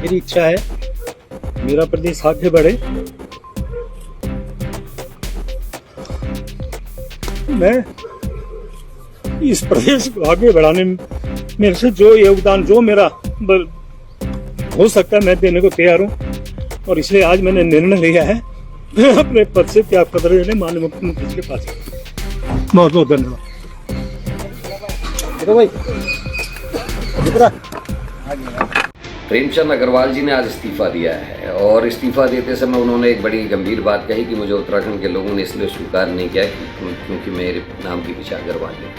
मेरी इच्छा है मेरा प्रदेश आगे बढ़े। मैं इस प्रदेश को आगे बढ़ाने में मेरे से जो योगदान जो मेरा हो सकता है मैं देने को तैयार हूँ, और इसलिए आज मैंने निर्णय लिया है मैं अपने पद से त्याग पत्र लेने माननीय मुख्यमंत्री के पास। बहुत बहुत धन्यवाद। प्रेमचंद अग्रवाल जी ने आज इस्तीफा दिया है, और इस्तीफा देते समय उन्होंने एक बड़ी गंभीर बात कही कि मुझे उत्तराखंड के लोगों ने इसलिए स्वीकार नहीं किया क्योंकि मेरे नाम के पीछे अग्रवाल है।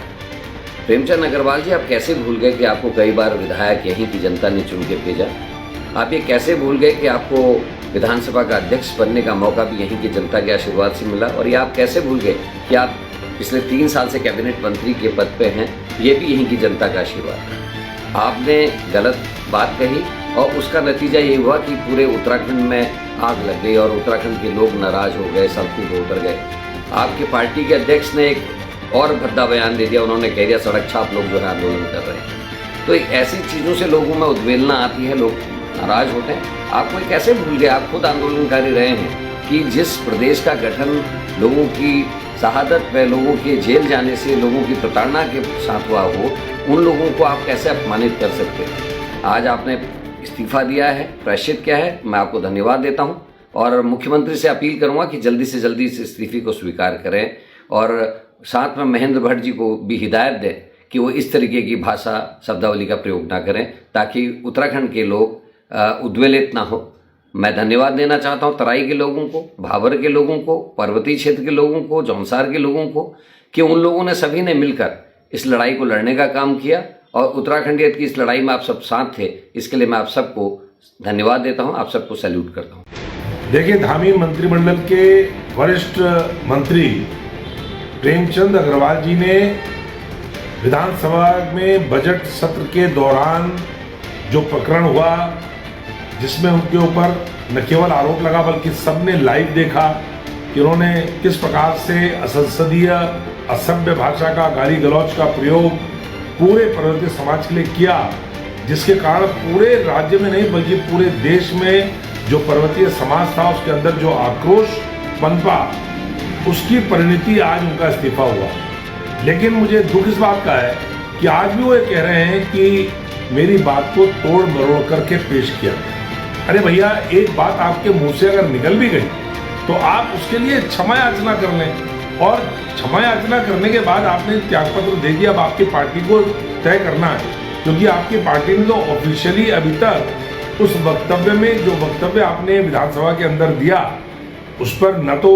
प्रेमचंद अग्रवाल जी, आप कैसे भूल गए कि आपको कई बार विधायक यहीं की जनता ने चुन के भेजा? आप ये कैसे भूल गए कि आपको विधानसभा का अध्यक्ष बनने का मौका भी यहीं की जनता के आशीर्वाद से मिला? और ये आप कैसे भूल गए कि आप पिछले 3 साल से कैबिनेट मंत्री के पद पे हैं, ये भी यहीं की जनता का आशीर्वाद है। आपने गलत बात कही और उसका नतीजा ये हुआ कि पूरे उत्तराखंड में आग लग गई और उत्तराखंड के लोग नाराज हो गए, सड़कों पर उतर गए। आपके पार्टी के अध्यक्ष ने एक और भद्दा बयान दे दिया, उन्होंने कह दिया सड़क छाप लोग जो है आंदोलन कर रहे हैं। तो ऐसी चीज़ों से लोगों में उद्वेलना आती है, लोग नाराज होते हैं। आपको कैसे भूल गए, आप खुद आंदोलनकारी रहे हैं, कि जिस प्रदेश का गठन लोगों की शहादत में, लोगों के जेल जाने से, लोगों की प्रताड़ना के साथ हुआ हो, उन लोगों को आप कैसे अपमानित कर सकते हैं? आज आपने इस्तीफा दिया है, प्रायश्चित किया है, मैं आपको धन्यवाद देता हूं और मुख्यमंत्री से अपील करूंगा कि जल्दी से जल्दी इस इस्तीफे को स्वीकार करें, और साथ में महेंद्र भट्ट जी को भी हिदायत दें कि वो इस तरीके की भाषा शब्दावली का प्रयोग ना करें, ताकि उत्तराखंड के लोग उद्वेलित ना हो। मैं धन्यवाद देना चाहता हूं तराई के लोगों को, भाबर के लोगों को, पर्वतीय क्षेत्र के लोगों को, जौनसार के लोगों को, कि उन लोगों ने सभी ने मिलकर इस लड़ाई को लड़ने का काम किया, और उत्तराखंडियत की इस लड़ाई में आप सब साथ थे। इसके लिए मैं आप सबको धन्यवाद देता हूं, आप सबको सैल्यूट करता हूं। देखिए, धामी मंत्रिमंडल के वरिष्ठ मंत्री प्रेमचंद अग्रवाल जी ने विधानसभा में बजट सत्र के दौरान जो प्रकरण हुआ, जिसमें उनके ऊपर न केवल आरोप लगा बल्कि सबने लाइव देखा कि उन्होंने किस प्रकार से असंसदीय, असभ्य भाषा का, गाली गलौज का प्रयोग पूरे पर्वतीय समाज के लिए किया, जिसके कारण पूरे राज्य में नहीं बल्कि पूरे देश में जो पर्वतीय समाज था उसके अंदर जो आक्रोश पनपा, उसकी परिणति आज उनका इस्तीफा हुआ। लेकिन मुझे दुख इस बात का है कि आज भी वो ये कह रहे हैं कि मेरी बात को तोड़ मरोड़ करके पेश किया। अरे भैया, एक बात आपके मुंह से अगर निकल भी गई तो आप उसके लिए क्षमा याचना कर लें, और क्षमा याचना करने के बाद आपने त्यागपत्र दे दिया। अब आपकी पार्टी को तय करना है, क्योंकि आपकी पार्टी ने तो ऑफिशियली अभी तक उस वक्तव्य में, जो वक्तव्य आपने विधानसभा के अंदर दिया, उस पर न तो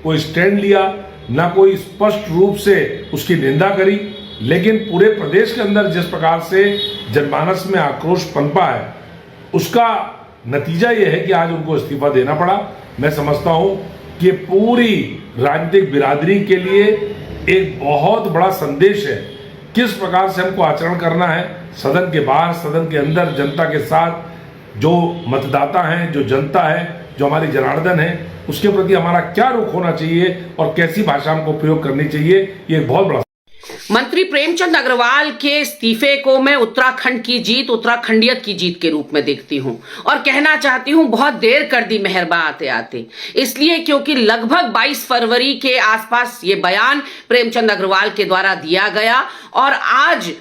कोई स्टैंड लिया, न कोई स्पष्ट रूप से उसकी निंदा करी। लेकिन पूरे प्रदेश के अंदर जिस प्रकार से जनमानस में आक्रोश पनपा है, उसका नतीजा यह है कि आज उनको इस्तीफा देना पड़ा। मैं समझता हूं कि पूरी राजनीतिक बिरादरी के लिए एक बहुत बड़ा संदेश है किस प्रकार से हमको आचरण करना है, सदन के बाहर, सदन के अंदर, जनता के साथ। जो मतदाता हैं, जो जनता है, जो हमारी जनार्दन है, उसके प्रति हमारा क्या रुख होना चाहिए और कैसी भाषा हमको प्रयोग करनी चाहिए, ये एक बहुत बड़ा। मंत्री प्रेमचंद अग्रवाल के इस्तीफे को मैं उत्तराखंड की जीत, उत्तराखंडियत की जीत के रूप में देखती हूं, और कहना चाहती हूं बहुत देर कर दी मेहरबा आते आते, इसलिए क्योंकि लगभग 22 फरवरी के आसपास ये बयान प्रेमचंद अग्रवाल के द्वारा दिया गया, और आज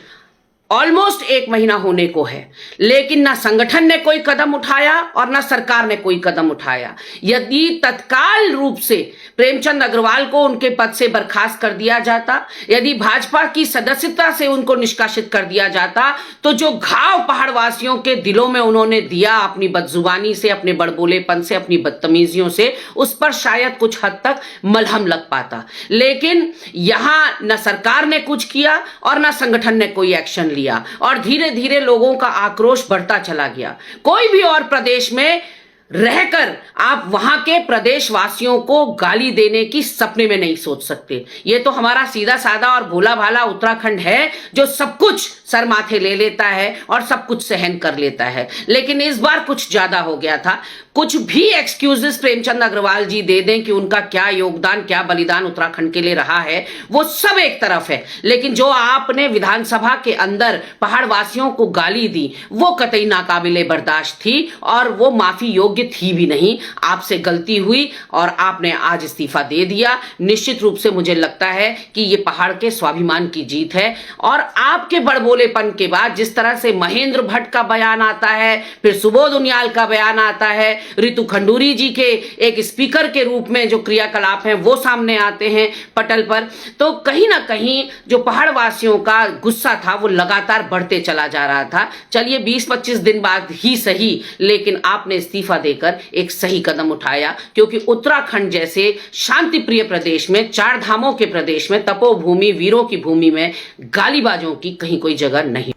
ऑलमोस्ट 1 महीना होने को है, लेकिन ना संगठन ने कोई कदम उठाया और ना सरकार ने कोई कदम उठाया। यदि तत्काल रूप से प्रेमचंद अग्रवाल को उनके पद से बर्खास्त कर दिया जाता, यदि भाजपा की सदस्यता से उनको निष्कासित कर दिया जाता, तो जो घाव पहाड़वासियों के दिलों में उन्होंने दिया अपनी बदजुबानी से, अपने बड़बोलेपन से, अपनी बदतमीजियों से, उस पर शायद कुछ हद तक मलहम लग पाता। लेकिन यहां न सरकार ने कुछ किया और न संगठन ने कोई एक्शन लिया, और धीरे धीरे लोगों का आक्रोश बढ़ता चला गया। कोई भी और प्रदेश में रहकर आप वहां के प्रदेशवासियों को गाली देने की सपने में नहीं सोच सकते। ये तो हमारा सीधा साधा और भोला भाला उत्तराखंड है जो सब कुछ सर माथे ले लेता है और सब कुछ सहन कर लेता है। लेकिन इस बार कुछ ज्यादा हो गया था। कुछ भी एक्सक्यूजेस प्रेमचंद अग्रवाल जी दे दें कि उनका क्या योगदान, क्या बलिदान उत्तराखंड के लिए रहा है, वो सब एक तरफ है, लेकिन जो आपने विधानसभा के अंदर पहाड़वासियों को गाली दी वो कतई नाकाबिले बर्दाश्त थी और वो माफी योग्य थी भी नहीं। आपसे गलती हुई और आपने आज इस्तीफा दे दिया। निश्चित रूप से मुझे लगता है कि ये पहाड़ के स्वाभिमान की जीत है। और आपके बड़बोलेपन के बाद जिस तरह से महेंद्र भट्ट का बयान आता है, फिर सुबोध उनियाल का बयान आता है, रितु खंडूरी जी के एक स्पीकर के रूप में जो क्रियाकलाप हैं वो सामने आते हैं पटल पर, तो कहीं ना कहीं जो पहाड़वासियों का गुस्सा था वो लगातार बढ़ते चला जा रहा था। चलिए 20-25 दिन बाद ही सही, लेकिन आपने इस्तीफा देकर एक सही कदम उठाया, क्योंकि उत्तराखंड जैसे शांति प्रिय प्रदेश में, 4 धामों के प्रदेश में, तपोभूमि, वीरों की भूमि में गालीबाजों की कहीं कोई जगह नहीं।